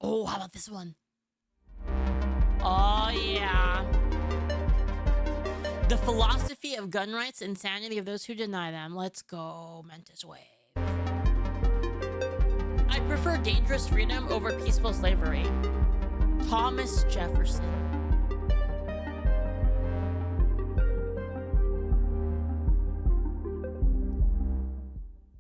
Oh, how about this one? Oh, yeah. The philosophy of gun rights, insanity of those who deny them. Let's go, Mentis Wave. I prefer dangerous freedom over peaceful slavery. Thomas Jefferson.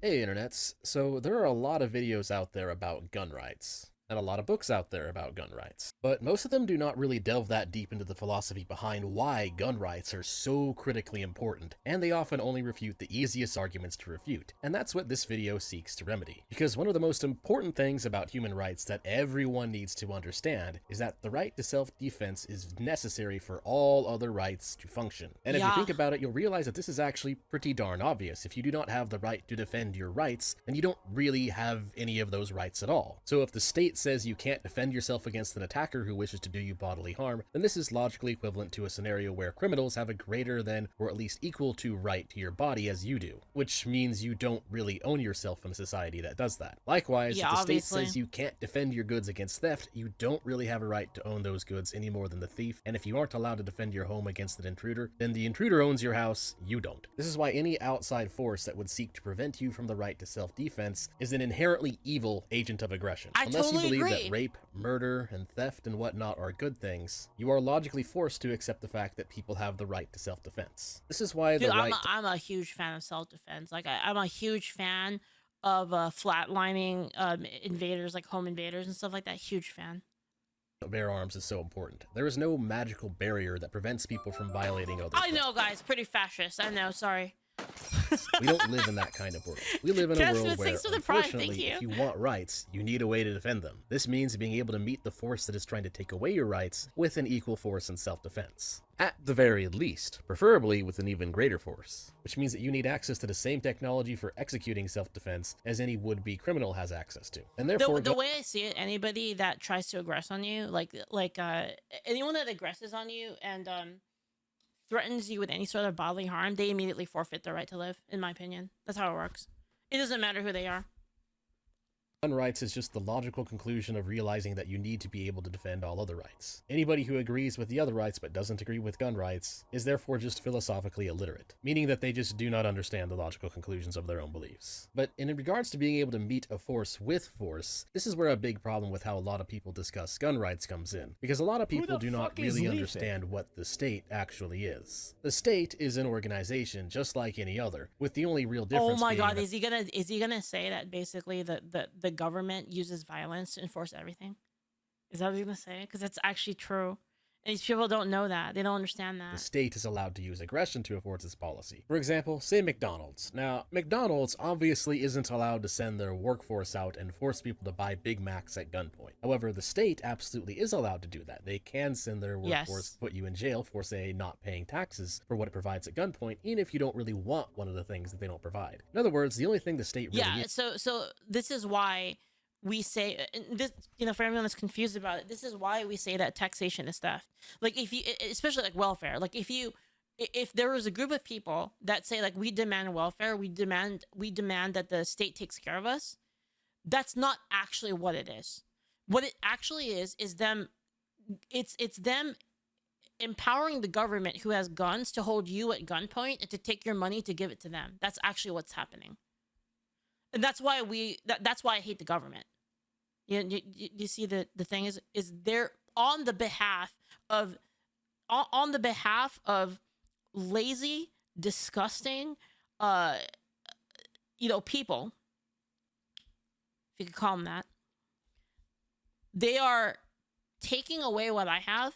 Hey internets, so there are a lot of videos out there about gun rights, and a lot of books out there about gun rights, but most of them do not really delve that deep into the philosophy behind why gun rights are so critically important, and they often only refute the easiest arguments to refute, and that's what this video seeks to remedy. Because one of the most important things about human rights that everyone needs to understand is that the right to self-defense is necessary for all other rights to function. And if you think about it, you'll realize that this is actually pretty darn obvious. If you do not have the right to defend your rights, then you don't really have any of those rights at all. So if the state says you can't defend yourself against an attacker who wishes to do you bodily harm, then this is logically equivalent to a scenario where criminals have a greater than, or at least equal to, right to your body as you do, which means you don't really own yourself in a society that does that. Likewise, if the state says you can't defend your goods against theft, you don't really have a right to own those goods any more than the thief, and if you aren't allowed to defend your home against an intruder, then the intruder owns your house, you don't. This is why any outside force that would seek to prevent you from the right to self-defense is an inherently evil agent of aggression. Unless you believe that rape, murder, and theft and whatnot are good things, you are logically forced to accept the fact that people have the right to self-defense. This is why I'm a huge fan of self-defense. Like, I'm a huge fan of flatlining invaders, like home invaders and stuff like that. Huge fan. Bear arms is so important. There is no magical barrier that prevents people from violating others. I know, guys. Pretty fascist. I know. Sorry. We don't live in that kind of world. We live in a world where, unfortunately, if you want rights, you need a way to defend them. This means being able to meet the force that is trying to take away your rights with an equal force in self-defense. At the very least, preferably with an even greater force, which means that you need access to the same technology for executing self-defense as any would-be criminal has access to. And therefore, the way I see it, anybody that tries to aggress on you, anyone that aggresses on you and threatens you with any sort of bodily harm, they immediately forfeit their right to live, in my opinion. That's how it works. It doesn't matter who they are. Gun rights is just the logical conclusion of realizing that you need to be able to defend all other rights. Anybody who agrees with the other rights but doesn't agree with gun rights is therefore just philosophically illiterate, meaning that they just do not understand the logical conclusions of their own beliefs. But in regards to being able to meet a force with force, this is where a big problem with how a lot of people discuss gun rights comes in, because a lot of people do not really understand what the state actually is. The state is an organization just like any other, with the only real difference. Oh my God, is he gonna say that basically the government uses violence to enforce everything? Is that what he's gonna say? Because that's actually true. And these people don't know that. They don't understand that. The state is allowed to use aggression to enforce its policy. For example, say McDonald's. Now, McDonald's obviously isn't allowed to send their workforce out and force people to buy Big Macs at gunpoint. However, the state absolutely is allowed to do that. They can send their workforce, put you in jail for, say, not paying taxes for what it provides at gunpoint, even if you don't really want one of the things that they don't provide. In other words, the only thing the state really so this is why we say this, for everyone that's confused about it, this is why we say that taxation is theft. Like, if you, especially like welfare, like if there was a group of people that say, like, we demand welfare, we demand that the state takes care of us, that's not actually what it is. What it actually is them, it's them empowering the government who has guns to hold you at gunpoint and to take your money to give it to them. That's actually what's happening. And that's why that's why I hate the government. You see, the thing is they're on the behalf of lazy, disgusting, people, if you could call them that. They are taking away what I have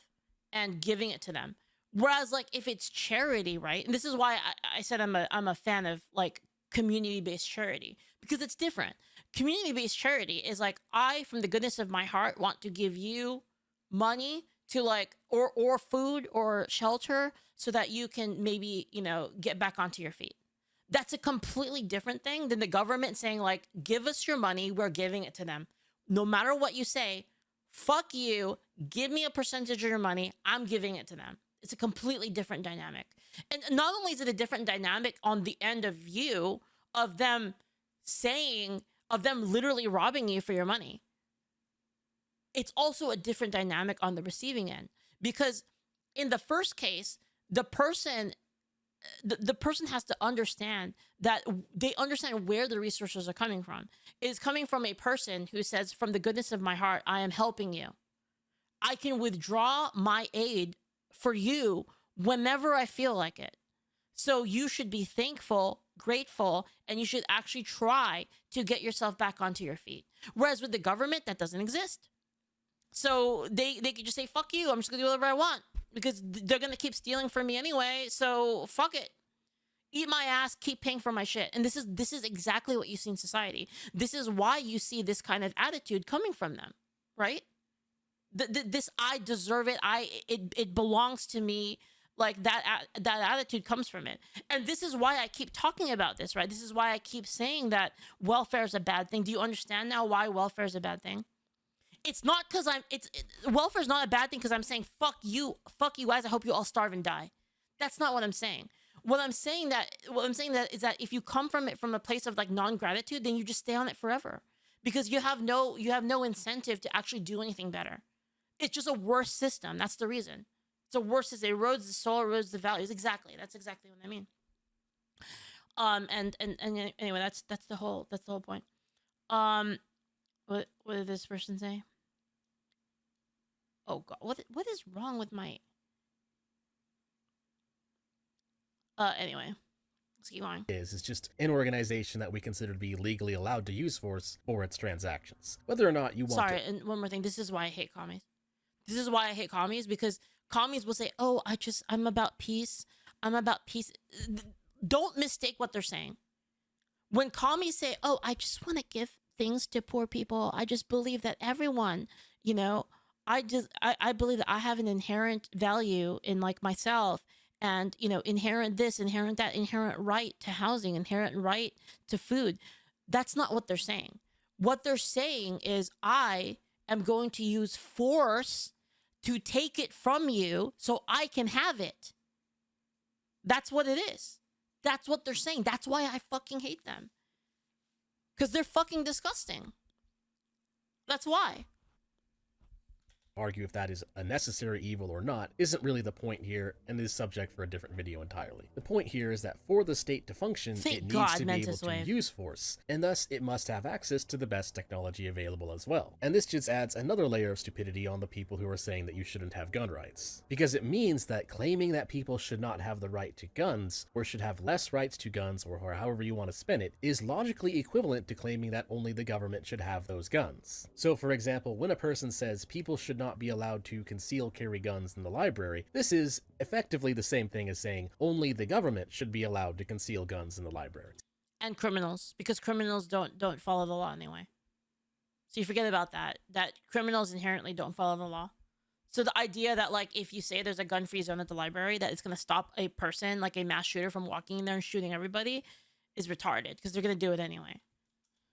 and giving it to them. Whereas, like, if it's charity, right? And this is why I said I'm a fan of, like, community-based charity, because it's different. Community-based charity is like, I, from the goodness of my heart, want to give you money to, like, or food or shelter so that you can maybe, get back onto your feet. That's a completely different thing than the government saying, like, give us your money, we're giving it to them. No matter what you say, fuck you, give me a percentage of your money, I'm giving it to them. It's a completely different dynamic. And not only is it a different dynamic on the end of view of them literally robbing you for your money, it's also a different dynamic on the receiving end, because in the first case, the person has to understand that they understand where the resources are coming from. It is coming from a person who says, from the goodness of my heart, I am helping you. I can withdraw my aid for you whenever I feel like it. So you should be thankful, grateful, and you should actually try to get yourself back onto your feet. Whereas with the government, that doesn't exist. So they could just say, fuck you, I'm just gonna do whatever I want, because they're gonna keep stealing from me anyway, so fuck it. Eat my ass, keep paying for my shit. And this is exactly what you see in society. This is why you see this kind of attitude coming from them, right? This I deserve it, it belongs to me, like that attitude comes from it. And this is why I keep talking about this, right? This is why I keep saying that welfare is a bad thing. Do you understand now why welfare is a bad thing? It's not because welfare is not a bad thing because I'm saying fuck you guys, I hope you all starve and die. That's not what I'm saying. What I'm saying that is that if you come from it from a place of like non-gratitude, then you just stay on it forever, because you have no incentive to actually do anything better. It's just a worse system. That's the reason. It's a worse system. It erodes the soul, erodes the values. Exactly. That's exactly what I mean. And anyway, that's the whole point. What did this person say? Oh God, what is wrong with my? Anyway, let's keep going. Is just an organization that we consider to be legally allowed to use force for its transactions, whether or not you want. Sorry, and one more thing. This is why I hate commies. This is why I hate commies, because commies will say, "Oh, I'm about peace. I'm about peace." Don't mistake what they're saying. When commies say, "Oh, I just want to give things to poor people. I just believe that everyone, I believe that I have an inherent value in like myself, and inherent this, inherent that, inherent right to housing, inherent right to food." That's not what they're saying. What they're saying is, I am going to use force to take it from you so I can have it. That's what it is. That's what they're saying. That's why I fucking hate them. Because they're fucking disgusting. That's why. Argue if that is a necessary evil or not isn't really the point here, and is subject for a different video entirely. The point here is that for the state to function, it needs to be able to use force, and thus it must have access to the best technology available as well. And this just adds another layer of stupidity on the people who are saying that you shouldn't have gun rights, because it means that claiming that people should not have the right to guns, or should have less rights to guns, or however you want to spin it, is logically equivalent to claiming that only the government should have those guns. So for example, when a person says people should not be allowed to conceal carry guns in the library, this is effectively the same thing as saying only the government should be allowed to conceal guns in the library. And criminals, because criminals don't follow the law anyway. So you forget about that criminals inherently don't follow the law. So the idea that like if you say there's a gun-free zone at the library, that it's going to stop a person, like a mass shooter, from walking in there and shooting everybody is retarded, because they're going to do it anyway.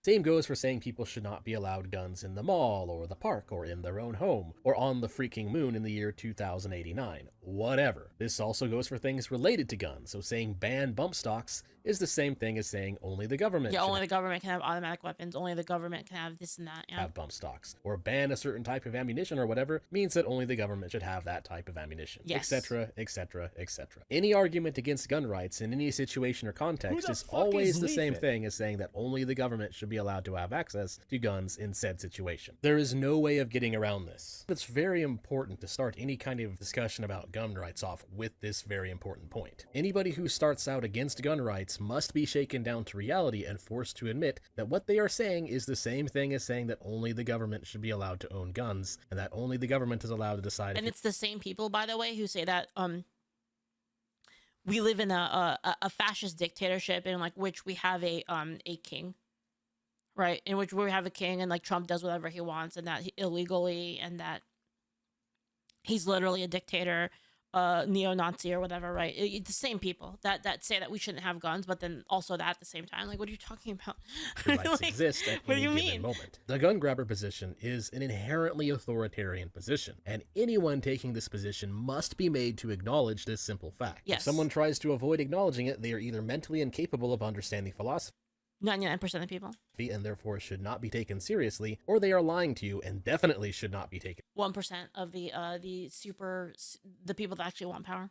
Same goes for saying people should not be allowed guns in the mall, or the park, or in their own home, or on the freaking moon in the year 2089. Whatever. This also goes for things related to guns, so saying ban bump stocks is the same thing as saying only the government only the government can have automatic weapons, only the government can have this and that, have bump stocks. Or ban a certain type of ammunition or whatever means that only the government should have that type of ammunition, etc., etc., etc. Any argument against gun rights in any situation or context is always the same thing as saying that only the government should be allowed to have access to guns in said situation. There is no way of getting around this. It's very important to start any kind of discussion about gun rights off with this very important point. Anybody who starts out against gun rights must be shaken down to reality and forced to admit that what they are saying is the same thing as saying that only the government should be allowed to own guns, and that only the government is allowed to decide. And it's the same people, by the way, who say that we live in a fascist dictatorship in like which we have a king, right? In which we have a king, and like Trump does whatever he wants, and that illegally, and that he's literally a dictator, neo-Nazi or whatever, right? It's the same people that say that we shouldn't have guns, but then also that at the same time. Like, what are you talking about? Rights like, exist at what any do you given mean? moment. The gun grabber position is an inherently authoritarian position, and anyone taking this position must be made to acknowledge this simple fact. Yes. If someone tries to avoid acknowledging it, they are either mentally incapable of understanding philosophy. 99% of people. And therefore should not be taken seriously, or they are lying to you and definitely should not be taken 1% of the people that actually want power.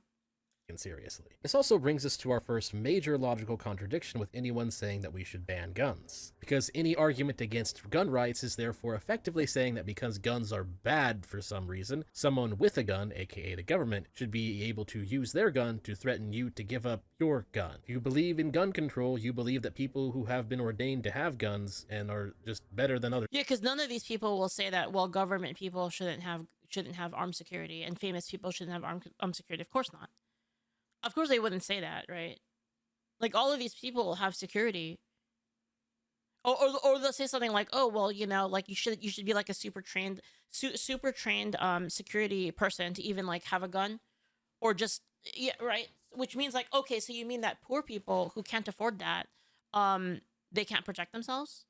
seriously. This also brings us to our first major logical contradiction with anyone saying that we should ban guns. Because any argument against gun rights is therefore effectively saying that because guns are bad for some reason, someone with a gun, aka the government, should be able to use their gun to threaten you to give up your gun. If you believe in gun control, you believe that people who have been ordained to have guns and are just better than others. Yeah, because none of these people will say that, well, government people shouldn't have armed security and famous people shouldn't have armed security. Of course not. Of course they wouldn't say that, right? Like, all of these people have security. Or they'll say something like, oh, well, you know, like you should be like a super trained security person to even like have a gun, or just, yeah, right? Which means like, okay, so you mean that poor people who can't afford that, they can't protect themselves?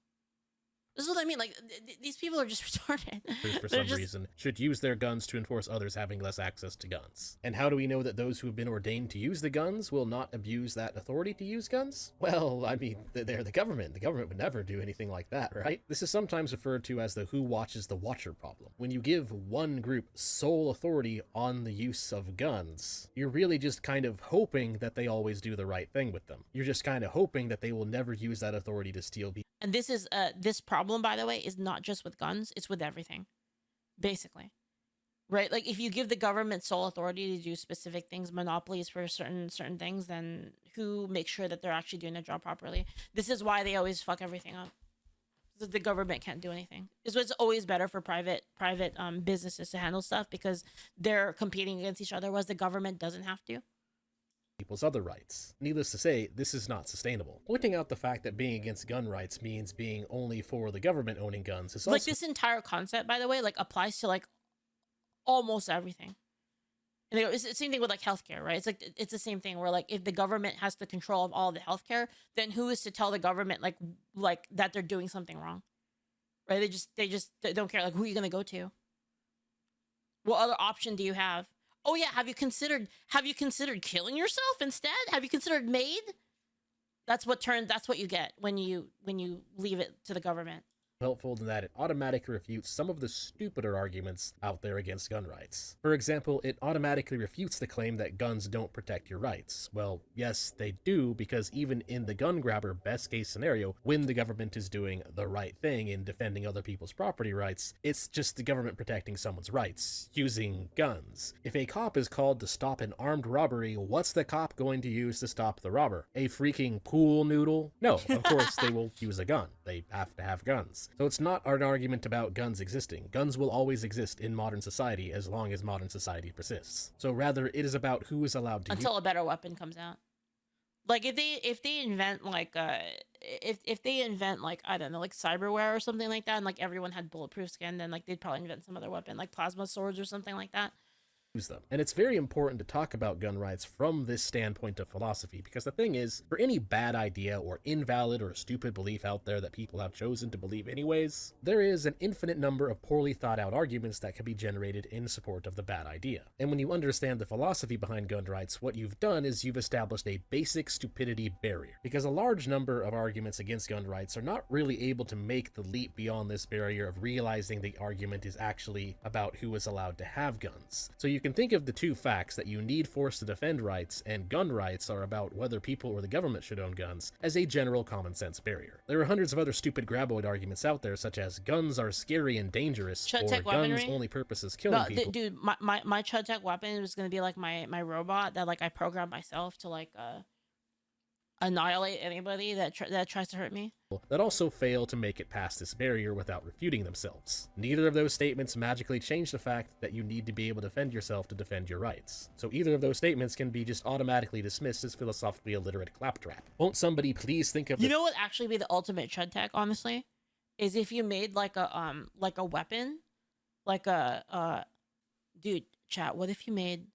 This is what I mean. Like, these people are just retarded. For some reason, should use their guns to enforce others having less access to guns. And how do we know that those who have been ordained to use the guns will not abuse that authority to use guns? Well, I mean, they're the government. The government would never do anything like that, right? This is sometimes referred to as the who watches the watcher problem. When you give one group sole authority on the use of guns, you're really just kind of hoping that they always do the right thing with them. You're just kind of hoping that they will never use that authority to steal people. And this is this problem, by the way, is not just with guns, it's with everything, basically, right? Like, if you give the government sole authority to do specific things, monopolies for certain things, then who makes sure that they're actually doing their job properly? This is why they always fuck everything up. The government can't do anything. It's always better for private businesses to handle stuff, because they're competing against each other, whereas the government doesn't have to. People's other rights. Needless to say, this is not sustainable. Pointing out the fact that being against gun rights means being only for the government owning guns is also... Like, this entire concept, by the way, like, applies to like almost everything. And it's the same thing with like healthcare, right? It's like, it's the same thing where, like, if the government has the control of all the healthcare, then who is to tell the government like that they're doing something wrong, right? They just don't care. Like, who are you gonna go to? What other option do you have? Oh yeah, have you considered killing yourself instead? Have you considered MAID? That's what you get when you leave it to the government. Helpful in that it automatically refutes some of the stupider arguments out there against gun rights. For example, it automatically refutes the claim that guns don't protect your rights. Well, yes, they do, because even in the gun grabber best case scenario, when the government is doing the right thing in defending other people's property rights, it's just the government protecting someone's rights, using guns. If a cop is called to stop an armed robbery, what's the cop going to use to stop the robber? A freaking pool noodle? No, of course they will use a gun. They have to have guns. So it's not an argument about guns existing. Guns will always exist in modern society as long as modern society persists. So rather, it is about who is allowed to until a better weapon comes out. Like, if they invent like if they invent like, I don't know, like cyberware or something like that, and like everyone had bulletproof skin, then like they'd probably invent some other weapon, like plasma swords or something like that. Use them. And it's very important to talk about gun rights from this standpoint of philosophy, because the thing is, for any bad idea or invalid or stupid belief out there that people have chosen to believe anyways, there is an infinite number of poorly thought out arguments that can be generated in support of the bad idea. And when you understand the philosophy behind gun rights, what you've done is you've established a basic stupidity barrier, because a large number of arguments against gun rights are not really able to make the leap beyond this barrier of realizing the argument is actually about who is allowed to have guns. So you can think of the two facts that you need force to defend rights and gun rights are about whether people or the government should own guns as a general common sense barrier. There are hundreds of other stupid graboid arguments out there, such as guns are scary and dangerous, or guns' only purpose is killing people. Dude, my Chud Tech weapon was gonna be like my robot that like I programmed myself to like annihilate anybody that tries to hurt me. That also fail to make it past this barrier without refuting themselves. Neither of those statements magically change the fact that you need to be able to defend yourself to defend your rights. So either of those statements can be just automatically dismissed as philosophically illiterate claptrap. Won't somebody please think of You know what actually be the ultimate Chud Tech, honestly? Is if you made like a weapon, like dude, chat, what if you made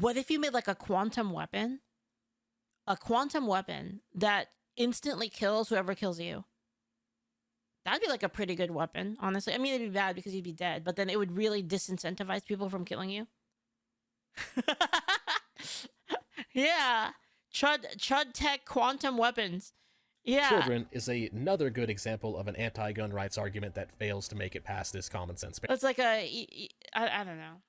like a quantum weapon? A quantum weapon that instantly kills whoever kills you. That'd be like a pretty good weapon, honestly. I mean, it'd be bad because you'd be dead, but then it would really disincentivize people from killing you. Yeah. Chud Tech quantum weapons. Yeah. children is another good example of an anti-gun rights argument that fails to make it past this common sense. It's like I don't know.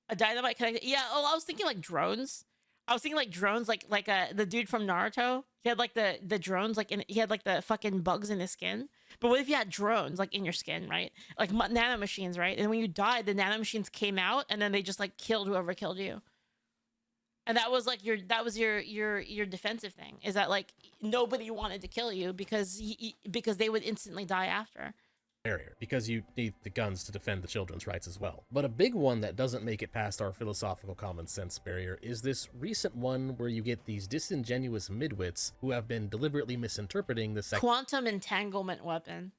A dynamite connected. Yeah. Oh, I was thinking like drones. I was thinking like drones, like the dude from Naruto. He had like the drones, like he had like the fucking bugs in his skin. But what if you had drones like in your skin, right? Like nanomachines, right? And when you died, the nanomachines came out, and then they just like killed whoever killed you. And that was like your defensive thing, is that like nobody wanted to kill you because they would instantly die after. Barrier, because you need the guns to defend the children's rights as well. But a big one that doesn't make it past our philosophical common sense barrier is this recent one where you get these disingenuous midwits who have been deliberately misinterpreting the Quantum entanglement weapon.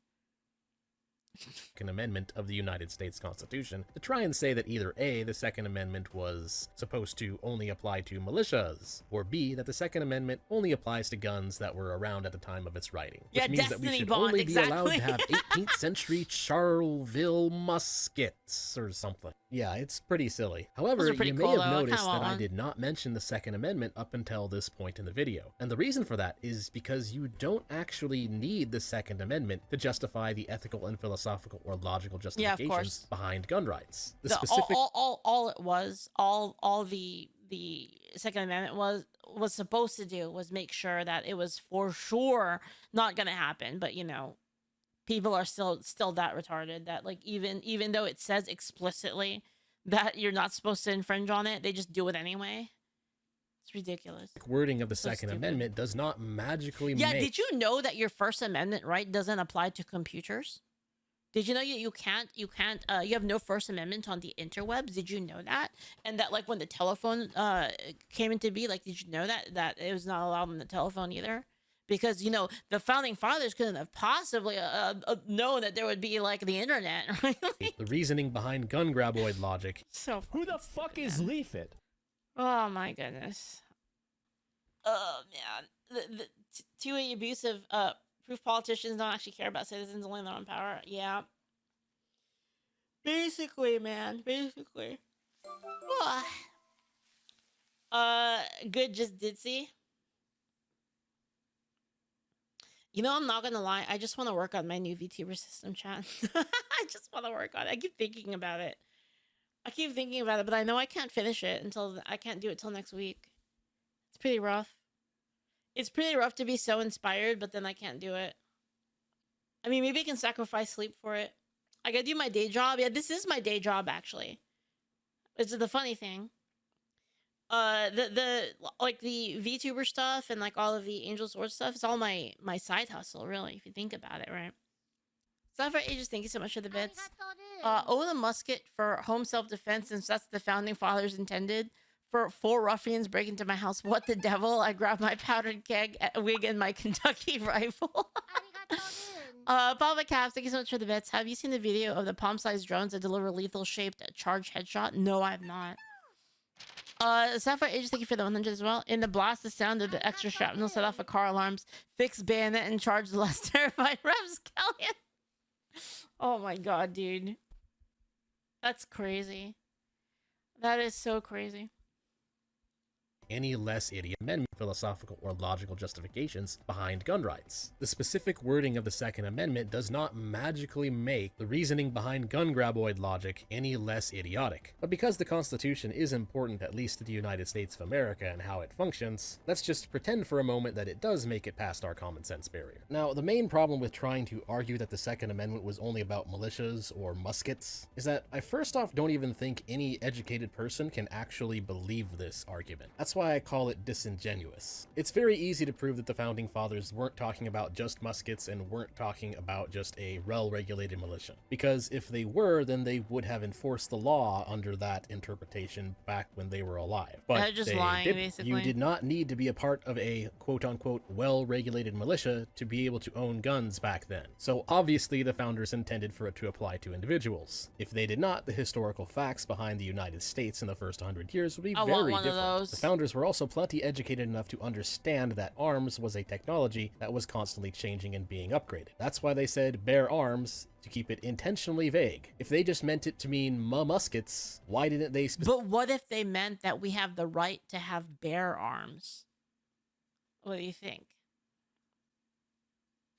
Second Amendment of the United States Constitution to try and say that either A, the Second Amendment was supposed to only apply to militias, or B, that the Second Amendment only applies to guns that were around at the time of its writing. Which means that we should only be allowed to have 18th century Charleville muskets or something. Yeah, it's pretty silly. However, you may have noticed that I did not mention the Second Amendment up until this point in the video. And the reason for that is because you don't actually need the Second Amendment to justify the ethical and philosophical or logical justifications behind gun rights. The specific all it was, all the Second Amendment was supposed to do was make sure that it was for sure not gonna happen. But you know, people are still that retarded that like even though it says explicitly that you're not supposed to infringe on it, they just do it anyway. It's ridiculous. Wording of the Second Amendment does not magically make... Did you know that your First Amendment right doesn't apply to computers? Did you know you can't you have no First Amendment on the interwebs? Did you know that? And that like when the telephone came into be, like did you know that it was not allowed on the telephone either? Because you know the founding fathers couldn't have possibly known that there would be like the internet. Right? The reasoning behind gun graboid logic. So who the fuck is Leaflit? Oh my goodness. Oh man, the two-way abusive proof politicians don't actually care about citizens, only their own power. Yeah. Basically, man. Basically. Good just ditzy. You know, I'm not gonna lie. I just want to work on my new VTuber system, chat. I just want to work on it. I keep thinking about it. But I know I can't finish it I can't do it till next week. It's pretty rough. It's pretty rough to be so inspired, but then I can't do it. I mean, maybe I can sacrifice sleep for it. I gotta do my day job. Yeah, this is my day job, actually. It's the funny thing. The VTuber stuff and like all of the Angel Sword stuff, it's all my side hustle, really, if you think about it, right? Stuff for ages, thank you so much for the bits. Own a musket for home self-defense, since that's the founding fathers intended. For 4 ruffians break into my house. What the devil? I grab my powdered keg, wig, and my Kentucky rifle. Papa Caps, thank you so much for the bits. Have you seen the video of the palm-sized drones that deliver lethal-shaped charge headshot? No, I have not. Sapphire Ages, thank you for the 100 as well. In the blast, the sound of the extra shrapnel set off a car alarms, fix bayonet, and charge the less terrified rapscallion. Oh my god, dude. That's crazy. That is so crazy. Any less idiot amendment, philosophical or logical justifications behind gun rights. The specific wording of the Second Amendment does not magically make the reasoning behind gun graboid logic any less idiotic. But because the Constitution is important at least to the United States of America and how it functions, let's just pretend for a moment that it does make it past our common sense barrier. Now, the main problem with trying to argue that the Second Amendment was only about militias or muskets is that I first off don't even think any educated person can actually believe this argument. That's why I call it disingenuous. It's very easy to prove that the founding fathers weren't talking about just muskets and weren't talking about just a well-regulated militia. Because if they were, then they would have enforced the law under that interpretation back when they were alive. But they're just lying, basically. You did not need to be a part of a quote-unquote well-regulated militia to be able to own guns back then. So obviously the founders intended for it to apply to individuals. If they did not, the historical facts behind the United States in the first 100 years would be very different. The founders were also plenty educated enough to understand that arms was a technology that was constantly changing and being upgraded. That's why they said bear arms, to keep it intentionally vague. If they just meant it to mean muskets, why didn't they But what if they meant that we have the right to have bear arms? What do you think?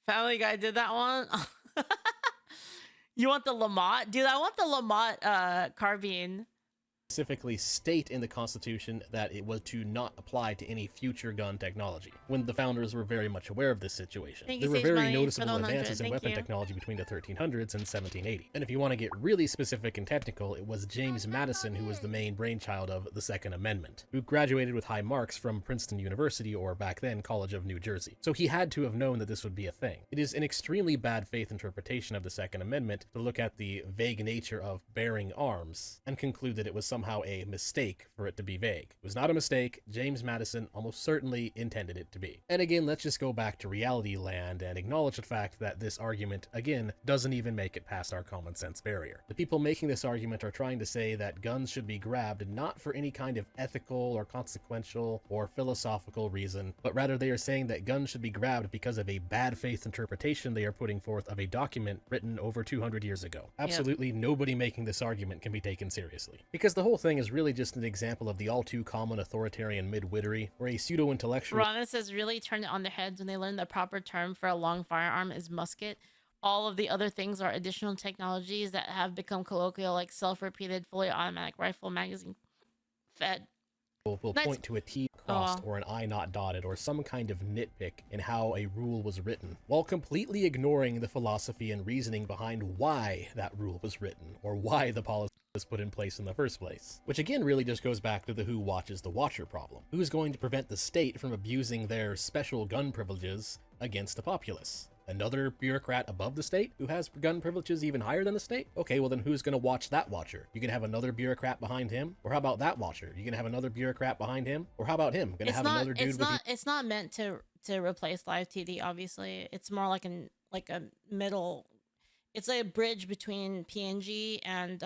Family Guy did that one. You want the Lamont? Dude, I want the Lamont carbine. Specifically state in the Constitution that it was to not apply to any future gun technology, when the founders were very much aware of this situation. There were very noticeable advances in weapon technology between the 1300s and 1780. And if you want to get really specific and technical, it was James Madison who was the main brainchild of the Second Amendment, who graduated with high marks from Princeton University, or back then College of New Jersey. So he had to have known that this would be a thing. It is an extremely bad faith interpretation of the Second Amendment to look at the vague nature of bearing arms and conclude that it was somehow a mistake for it to be vague. It was not a mistake. James Madison almost certainly intended it to be. And again, let's just go back to reality land and acknowledge the fact that this argument, again, doesn't even make it past our common sense barrier. The people making this argument are trying to say that guns should be grabbed not for any kind of ethical or consequential or philosophical reason, but rather they are saying that guns should be grabbed because of a bad faith interpretation they are putting forth of a document written over 200 years ago. Absolutely nobody making this argument can be taken seriously. Because the whole thing is really just an example of the all too common authoritarian midwittery, where a pseudo-intellectual... Rana says, really turned it on their heads when they learned the proper term for a long firearm is musket. All of the other things are additional technologies that have become colloquial, like self-repeated, fully automatic rifle, magazine fed. Will point to a T crossed or an I not dotted or some kind of nitpick in how a rule was written, while completely ignoring the philosophy and reasoning behind why that rule was written, or why the policy was put in place in the first place. Which again really just goes back to the who watches the watcher problem. Who's going to prevent the state from abusing their special gun privileges against the populace? Another bureaucrat above the state who has gun privileges even higher than the state? Okay, well then who's going to watch that watcher? You can have another bureaucrat behind him? Or how about that watcher? You can have another bureaucrat behind him? Or how about him? Gonna have another dude with... It's not meant to replace live TD, obviously. It's more like a middle... It's a bridge between PNG and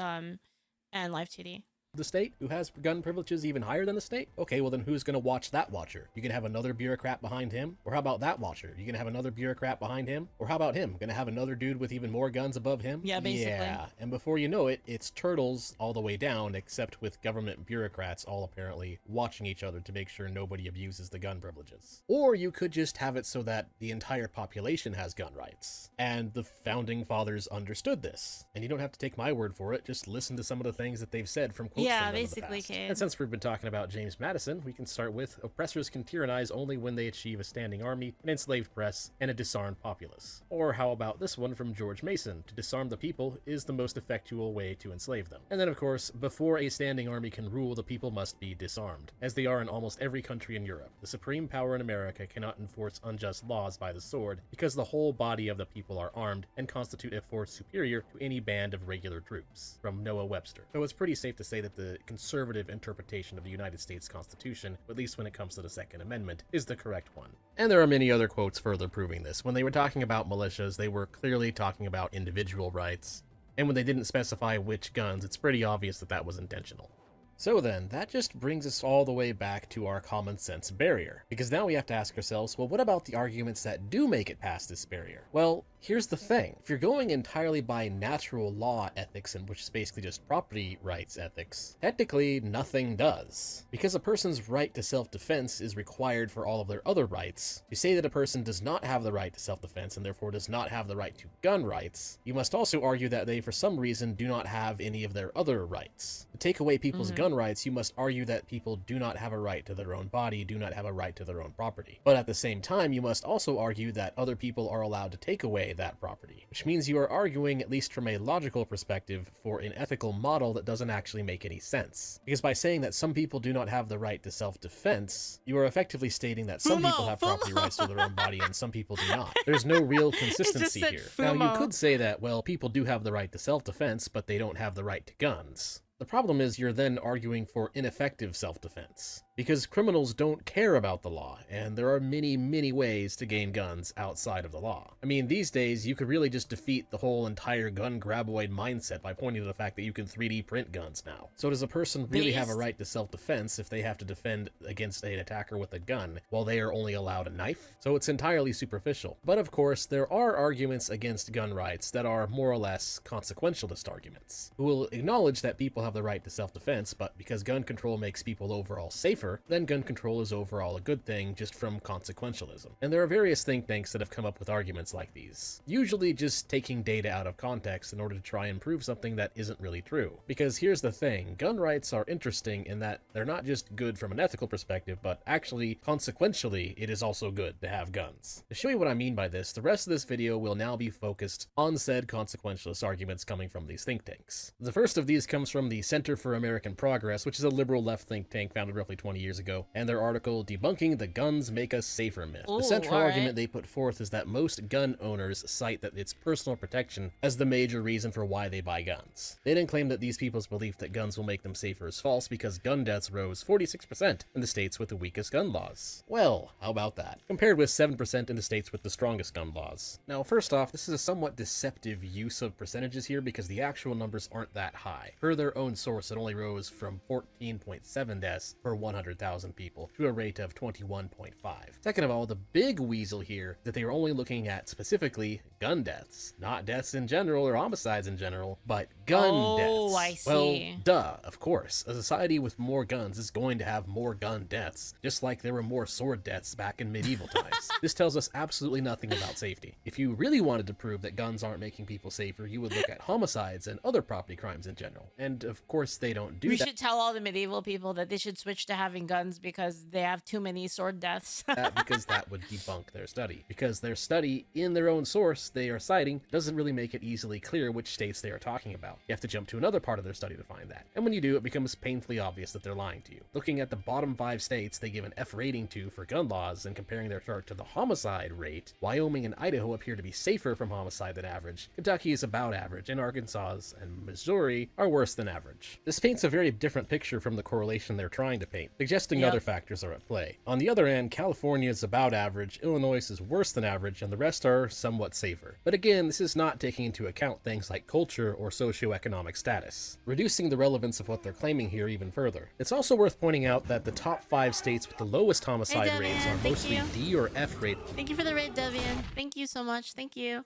live TD. The state who has gun privileges even higher than the state? Okay, well then who's going to watch that watcher? You can have another bureaucrat behind him? Or how about that watcher? You can have another bureaucrat behind him? Or how about him? Gonna have another dude with even more guns above him? Yeah, basically. Yeah, and before you know it, it's turtles all the way down, except with government bureaucrats all apparently watching each other to make sure nobody abuses the gun privileges. Or you could just have it so that the entire population has gun rights. And the founding fathers understood this. And you don't have to take my word for it, just listen to some of the things that they've said from quotes from them basically, Kate. And since we've been talking about James Madison, we can start with oppressors can tyrannize only when they achieve a standing army, an enslaved press, and a disarmed populace. Or how about this one from George Mason, to disarm the people is the most effectual way to enslave them. And then of course, before a standing army can rule, the people must be disarmed, as they are in almost every country in Europe. The supreme power in America cannot enforce unjust laws by the sword, because the whole body of the people are armed and constitute a force superior to any band of regular troops. From Noah Webster. So it's pretty safe to say that the conservative interpretation of the United States Constitution, at least when it comes to the Second Amendment, is the correct one. And there are many other quotes further proving this. When they were talking about militias, they were clearly talking about individual rights, and when they didn't specify which guns, it's pretty obvious that that was intentional. So then, that just brings us all the way back to our common sense barrier. Because now we have to ask ourselves, well, what about the arguments that do make it past this barrier? Well, here's the thing. If you're going entirely by natural law ethics, and which is basically just property rights ethics, technically nothing does. Because a person's right to self-defense is required for all of their other rights, to say that a person does not have the right to self-defense and therefore does not have the right to gun rights, you must also argue that they for some reason do not have any of their other rights. To take away people's gun rights, you must argue that people do not have a right to their own body, do not have a right to their own property. But at the same time, you must also argue that other people are allowed to take away that property, which means you are arguing, at least from a logical perspective, for an ethical model that doesn't actually make any sense. Because by saying that some people do not have the right to self-defense, you are effectively stating that some people have property rights to their own body and some people do not. There's no real consistency here. Now, you could say that, well, people do have the right to self-defense, but they don't have the right to guns. The problem is you're then arguing for ineffective self-defense, because criminals don't care about the law, and there are many, many ways to gain guns outside of the law. I mean, these days, you could really just defeat the whole entire gun graboid mindset by pointing to the fact that you can 3D print guns now. So does a person really have a right to self-defense if they have to defend against an attacker with a gun, while they are only allowed a knife? So it's entirely superficial. But of course, there are arguments against gun rights that are more or less consequentialist arguments, who will acknowledge that people have the right to self-defense, but because gun control makes people overall safer, safer, then gun control is overall a good thing just from consequentialism. And there are various think tanks that have come up with arguments like these, usually just taking data out of context in order to try and prove something that isn't really true. Because here's the thing, gun rights are interesting in that they're not just good from an ethical perspective, but actually, consequentially, it is also good to have guns. To show you what I mean by this, the rest of this video will now be focused on said consequentialist arguments coming from these think tanks. The first of these comes from the Center for American Progress, which is a liberal left think tank founded roughly 20 years ago, and their article, Debunking the Guns Make Us Safer myth. Ooh, the central all argument right. they put forth is that most gun owners cite that it's personal protection as the major reason for why they buy guns. They then claim that these people's belief that guns will make them safer is false because gun deaths rose 46% in the states with the weakest gun laws. Well, how about that? Compared with 7% in the states with the strongest gun laws. Now, first off, this is a somewhat deceptive use of percentages here because the actual numbers aren't that high. Per their own source, it only rose from 14.7 deaths per 100,000 people to a rate of 21.5. Second of all, the big weasel here that they are only looking at specifically gun deaths, not deaths in general or homicides in general, but gun deaths. Oh, I see. Well, duh, of course. A society with more guns is going to have more gun deaths, just like there were more sword deaths back in medieval times. This tells us absolutely nothing about safety. If you really wanted to prove that guns aren't making people safer, you would look at homicides and other property crimes in general. And of course, they don't do We that. should tell all the medieval people that they should switch to having guns because they have too many sword deaths. Because that would debunk their study. Because their study, in their own source they are citing, doesn't really make it easily clear which states they are talking about. You have to jump to another part of their study to find that. And when you do, it becomes painfully obvious that they're lying to you. Looking at the bottom 5 states they give an F rating to for gun laws and comparing their chart to the homicide rate, Wyoming and Idaho appear to be safer from homicide than average, Kentucky is about average, and Arkansas and Missouri are worse than average. This paints a very different picture from the correlation they're trying to paint, suggesting Yep. other factors are at play. On the other end, California is about average, Illinois is worse than average, and the rest are somewhat safer. But again, this is not taking into account things like culture or socioeconomic status, reducing the relevance of what they're claiming here even further. It's also worth pointing out that the top 5 states with the lowest homicide Hey, rates Devian, are thank mostly you. D or F rated Thank you for the raid, Devian. Thank you so much. Thank you.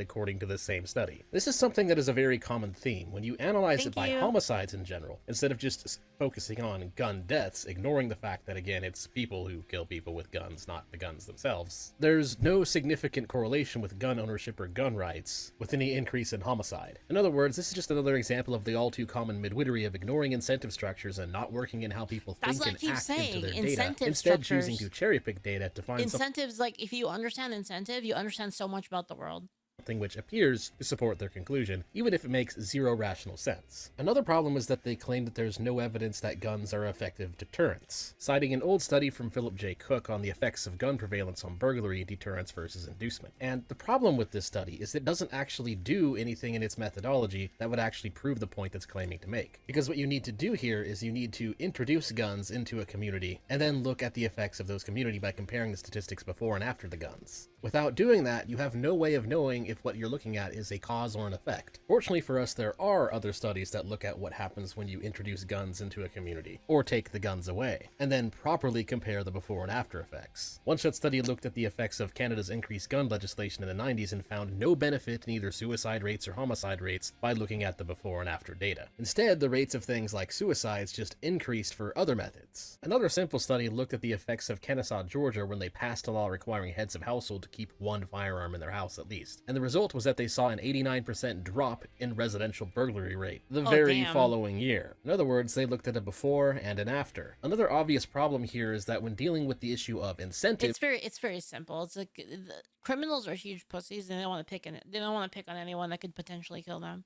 according to the same study. This is something that is a very common theme when you analyze Thank it by you. homicides in general, instead of just focusing on gun deaths, ignoring the fact that, again, it's people who kill people with guns, not the guns themselves. There's no significant correlation with gun ownership or gun rights with any increase in homicide. In other words, this is just another example of the all too common midwittery of ignoring incentive structures and not working in how people That's think what I and keep act saying, into their data, incentive instead structures. choosing to cherry pick data to find something Incentives, like, if you understand incentive, you understand so much about the world. which appears to support their conclusion, even if it makes zero rational sense. Another problem is that they claim that there's no evidence that guns are effective deterrents, citing an old study from Philip J. Cook on the effects of gun prevalence on burglary, deterrence versus inducement. And the problem with this study is it doesn't actually do anything in its methodology that would actually prove the point it's claiming to make. Because what you need to do here is you need to introduce guns into a community and then look at the effects of those community by comparing the statistics before and after the guns. Without doing that, you have no way of knowing if what you're looking at is a cause or an effect. Fortunately for us, there are other studies that look at what happens when you introduce guns into a community, or take the guns away, and then properly compare the before and after effects. One such study looked at the effects of Canada's increased gun legislation in the 90s and found no benefit in either suicide rates or homicide rates by looking at the before and after data. Instead, the rates of things like suicides just increased for other methods. Another simple study looked at the effects of Kennesaw, Georgia, when they passed a law requiring heads of household to keep one firearm in their house at least. And the result was that they saw an 89% drop in residential burglary rate the very damn. following year. In other words, they looked at a before and an after. Another obvious problem here is that when dealing with the issue of incentive, It's very simple. It's like the criminals are huge pussies and they don't want to pick they don't want to pick on anyone that could potentially kill them.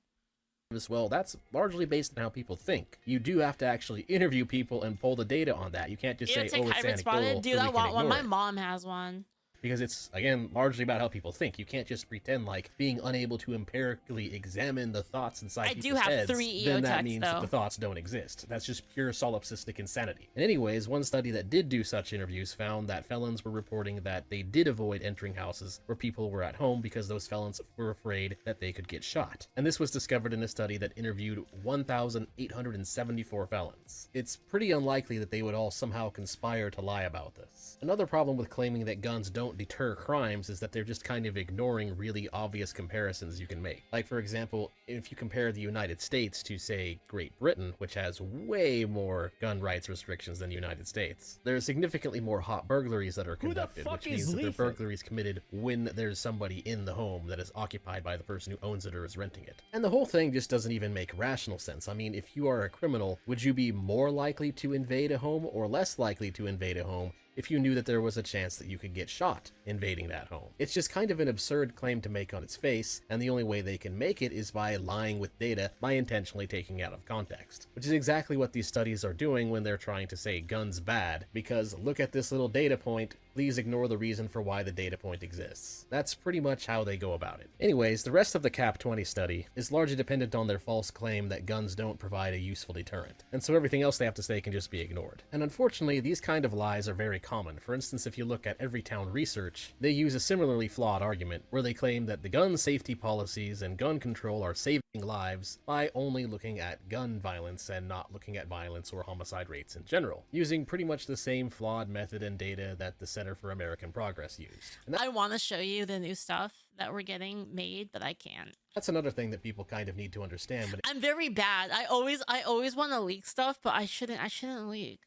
as well, that's largely based on how people think. You do have to actually interview people and pull the data on that. You can't just say, It's oh, like it's hybrid anecdotal, spotted. Dude, so I we can want one. ignore My it. mom has one. Because it's, again, largely about how people think. You can't just pretend like being unable to empirically examine the thoughts inside I do people's have heads, 3 then that EOTechs, means that though. the thoughts don't exist. That's just pure solipsistic insanity. And anyways, one study that did do such interviews found that felons were reporting that they did avoid entering houses where people were at home because those felons were afraid that they could get shot. And this was discovered in a study that interviewed 1,874 felons. It's pretty unlikely that they would all somehow conspire to lie about this. Another problem with claiming that guns don't don't deter crimes is that they're just kind of ignoring really obvious comparisons you can make. Like, for example, if you compare the United States to, say, Great Britain, which has way more gun rights restrictions than the United States, there are significantly more hot burglaries that are conducted, which means that they're burglaries committed when there's somebody in the home that is occupied by the person who owns it or is renting it. And the whole thing just doesn't even make rational sense. I mean, if you are a criminal, would you be more likely to invade a home or less likely to invade a home if you knew that there was a chance that you could get shot invading that home? It's just kind of an absurd claim to make on its face, and the only way they can make it is by lying with data by intentionally taking it out of context, which is exactly what these studies are doing when they're trying to say guns bad, because look at this little data point, please ignore the reason for why the data point exists. That's pretty much how they go about it. Anyways, the rest of the CAP 20 study is largely dependent on their false claim that guns don't provide a useful deterrent, and so everything else they have to say can just be ignored. And unfortunately, these kind of lies are very common. For instance, if you look at Everytown Research, they use a similarly flawed argument where they claim that the gun safety policies and gun control are saving lives by only looking at gun violence and not looking at violence or homicide rates in general, using pretty much the same flawed method and data that the Center for American Progress used. And I want to show you the new stuff that we're getting made, but I can't. That's another thing that people kind of need to understand. But I'm very bad. I always want to leak stuff, but I shouldn't leak.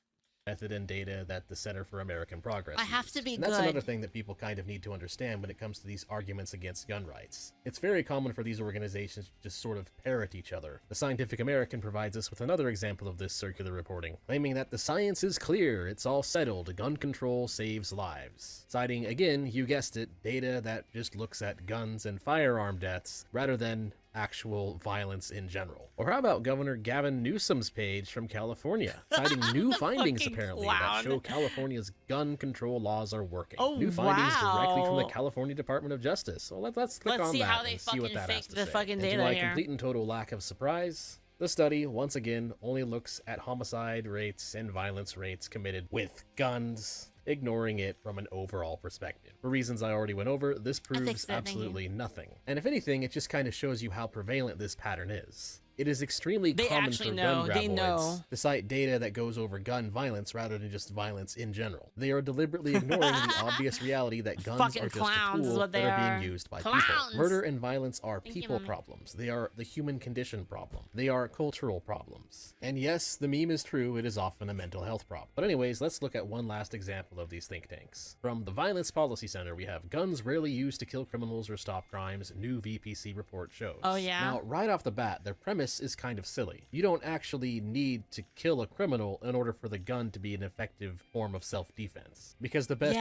Method and data that the Center for American Progress I have used. to be and that's good. another thing that people kind of need to understand when it comes to these arguments against gun rights. It's very common for these organizations to just sort of parrot each other. The Scientific American provides us with another example of this circular reporting, claiming that the science is clear, it's all settled, gun control saves lives. Citing, again, you guessed it, data that just looks at guns and firearm deaths rather than actual violence in general. Or how about Governor Gavin Newsom's page from California, citing new findings fucking apparently clown. that show California's gun control laws are working. Oh, New findings directly from the wow. California Department of Justice. So let's click Let's on see that how they and see what fucking that has fake to the say. fucking And data to my here. complete and total lack of surprise, the study, once again, only looks at homicide rates and violence rates committed with guns, ignoring it from an overall perspective. For reasons I already went over, this proves fixed it, thank you. absolutely nothing. And if anything, it just kind of shows you how prevalent this pattern is. It is extremely They common actually for know. gun They know. graboids to cite data that goes over gun violence rather than just violence in general. They are deliberately ignoring the obvious reality that guns Fucking are just a clowns is tool what that they are are. being used by Clowns! people. Murder and violence are Thank you, people Mommy. problems. They are the human condition problem. They are cultural problems. And yes, the meme is true, it is often a mental health problem. But anyways, let's look at one last example of these think tanks. From the Violence Policy Center, we have guns rarely used to kill criminals or stop crimes, new VPC report shows. Oh, yeah? Now, right off the bat, their premise is kind of silly. You don't actually need to kill a criminal in order for the gun to be an effective form of self-defense. Because the best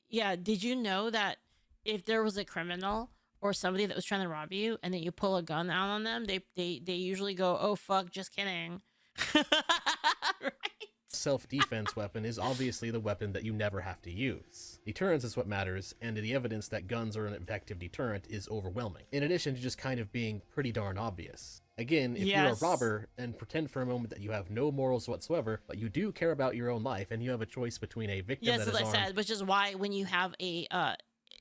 Yeah. Did you know that if there was a criminal or somebody that was trying to rob you, and then you pull a gun out on them, they usually go, "Oh fuck, just kidding." Right? self-defense weapon is obviously the weapon that you never have to use. Deterrence is what matters, and the evidence that guns are an effective deterrent is overwhelming, in addition to just kind of being pretty darn obvious. Again, if you're a robber, and pretend for a moment that you have no morals whatsoever, but you do care about your own life, and you have a choice between a victim that is armed... Yes, as I said, which is why when you have a,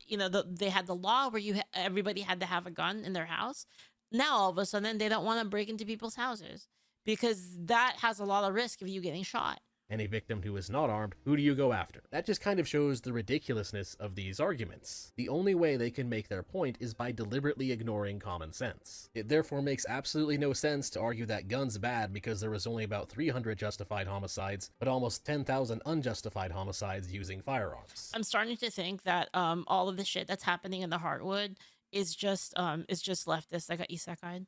they had the law where everybody had to have a gun in their house. Now, all of a sudden, they don't want to break into people's houses because that has a lot of risk of you getting shot. And a victim who is not armed, who do you go after? That just kind of shows the ridiculousness of these arguments. The only way they can make their point is by deliberately ignoring common sense. It therefore makes absolutely no sense to argue that guns bad because there was only about 300 justified homicides, but almost 10,000 unjustified homicides using firearms. I'm starting to think that all of the shit that's happening in the Heartwood is just leftist. I got isekai'd.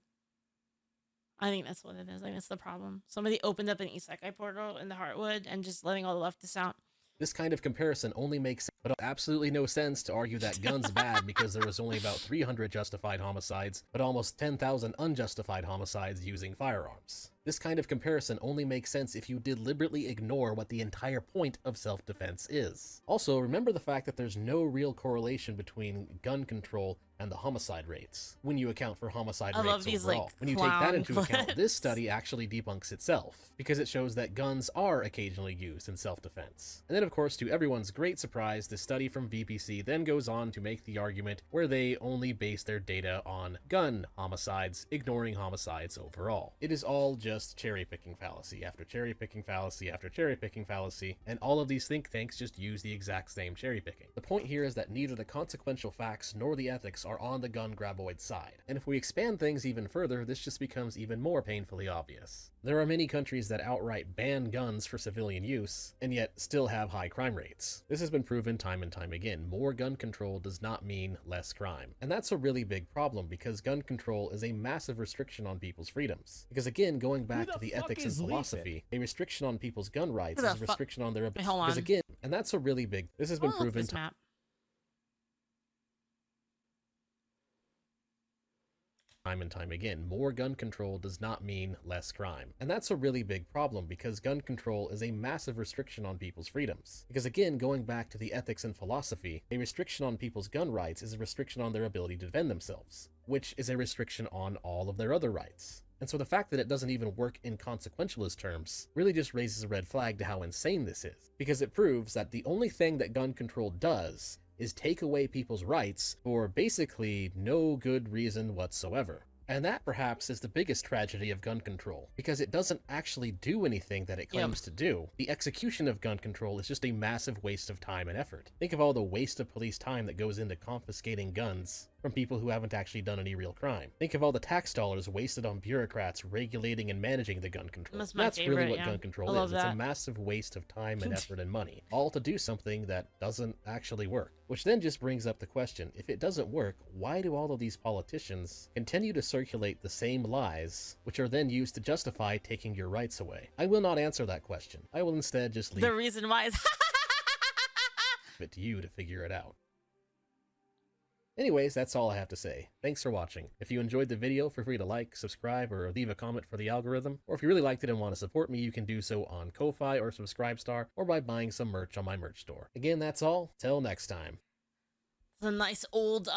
I think that's what it is. I think that's the problem. Somebody opened up an isekai portal in the Heartwood and just letting all the leftists out. This kind of comparison only makes absolutely no sense to argue that guns bad because there was only about 300 justified homicides, but almost 10,000 unjustified homicides using firearms. This kind of comparison only makes sense if you deliberately ignore what the entire point of self-defense is. Also, remember the fact that there's no real correlation between gun control and the homicide rates when you account for homicide rates love these, overall. like, When you take that into clown account, clips. this study actually debunks itself, because it shows that guns are occasionally used in self-defense. And then, of course, to everyone's great surprise, the study from VPC then goes on to make the argument where they only base their data on gun homicides, ignoring homicides overall. It is all just just cherry-picking fallacy after cherry-picking fallacy after cherry-picking fallacy, and all of these think tanks just use the exact same cherry-picking. The point here is that neither the consequential facts nor the ethics are on the gun graboid side, and if we expand things even further, this just becomes even more painfully obvious. There are many countries that outright ban guns for civilian use, and yet still have high crime rates. This has been proven time and time again. More gun control does not mean less crime. And that's a really big problem because gun control is a massive restriction on people's freedoms. Because again, going back to the ethics and philosophy, a restriction on people's gun rights is a restriction on their ability. Because again, and that's a really big, this has been proven map. Time and time again, more gun control does not mean less crime. And that's a really big problem because gun control is a massive restriction on people's freedoms. Because again, going back to the ethics and philosophy, a restriction on people's gun rights is a restriction on their ability to defend themselves, which is a restriction on all of their other rights. And so the fact that it doesn't even work in consequentialist terms really just raises a red flag to how insane this is, because it proves that the only thing that gun control does is take away people's rights for basically no good reason whatsoever. And that perhaps is the biggest tragedy of gun control, because it doesn't actually do anything that it claims to do. The execution of gun control is just a massive waste of time and effort. Think of all the waste of police time that goes into confiscating guns from people who haven't actually done any real crime. Think of all the tax dollars wasted on bureaucrats regulating and managing the gun control. That's really what gun control is. It's a massive waste of time and effort and money, all to do something that doesn't actually work. Which then just brings up the question, if it doesn't work, why do all of these politicians continue to circulate the same lies, which are then used to justify taking your rights away? I will not answer that question. I will instead just leave the reason why is it to you to figure it out. Anyways, that's all I have to say. Thanks for watching. If you enjoyed the video, feel free to like, subscribe, or leave a comment for the algorithm. Or if you really liked it and want to support me, you can do so on Ko-Fi or Subscribestar, or by buying some merch on my merch store. Again, that's all. Till next time. It's a nice old,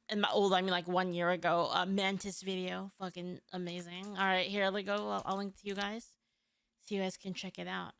and by old I mean like 1 year ago, Mentis video. Fucking amazing. All right, here we go. I'll link to you guys so you guys can check it out.